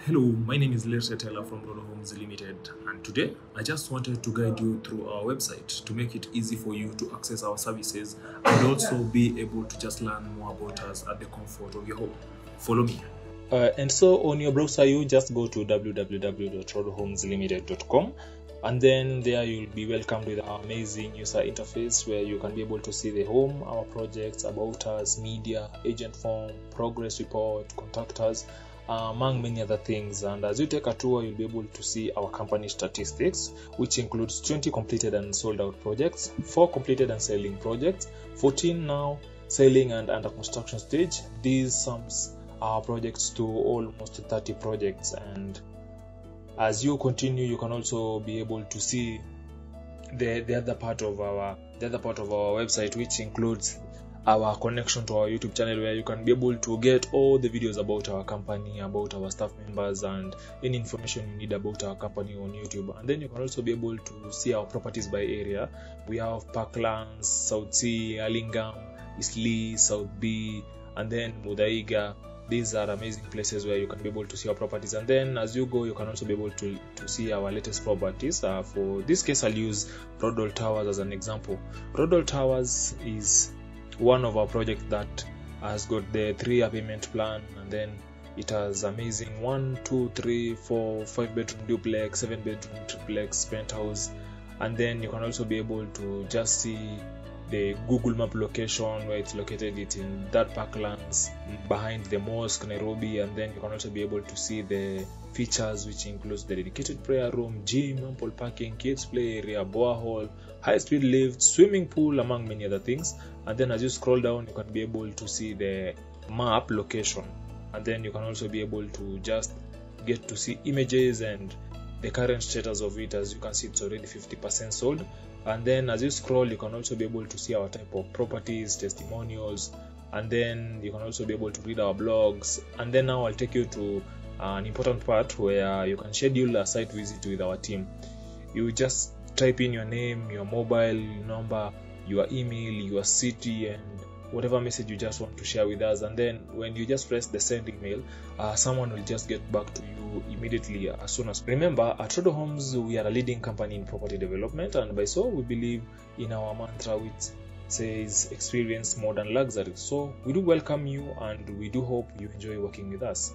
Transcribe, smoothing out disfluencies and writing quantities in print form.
Hello, my name is Lerse Teller from Rodo Homes Limited, and today I just wanted to guide you through our website to make it easy for you to access our services and also be able to just learn more about us at the comfort of your home. Follow me. And so on your browser, you just go to www.rodohomeslimited.com, and then there you'll be welcomed with our amazing user interface where you can be able to see the home, our projects, about us, media, agent form, progress report, contact us, among many other things. And as you take a tour, you'll be able to see our company statistics, which includes 20 completed and sold out projects, 4 completed and selling projects, 14 now selling and under construction stage. These sums our projects to almost 30 projects. And as you continue, you can also be able to see the other part of our website, which includes our connection to our YouTube channel, where you can be able to get all the videos about our company, about our staff members, and any information you need about our company on YouTube. And then you can also be able to see our properties by area. We have Parklands, South C, Allingham, Eastleigh, South B, and then Muthaiga. These are amazing places where you can be able to see our properties. And then as you go, you can also be able to see our latest properties. For this case, I'll use Rodol Towers as an example. Rodol Towers is one of our projects that has got the 3-year payment plan, and then it has amazing 1, 2, 3, 4, 5 bedroom duplex, 7 bedroom triplex, penthouse. And then you can also be able to just see the Google Map location where it's located. It's in that Parklands behind the mosque, Nairobi. And then you can also be able to see the features, which includes the dedicated prayer room, gym, ample parking, kids play area, borehole, high-speed lift, swimming pool, among many other things. And then as you scroll down, you can be able to see the map location, and then you can also be able to just get to see images and the current status of it. As you can see, it's already 50% sold. And then as you scroll, you can also be able to see our type of properties, testimonials, and then you can also be able to read our blogs. And then now I'll take you to an important part where you can schedule a site visit with our team. You just type in your name, your mobile number, your email, your city, and whatever message you just want to share with us. And then when you just press the send email, someone will just get back to you immediately as soon as. Remember, at Rodo Homes, we are a leading company in property development, and by so we believe in our mantra, which says experience modern luxury. So we do welcome you, and we do hope you enjoy working with us.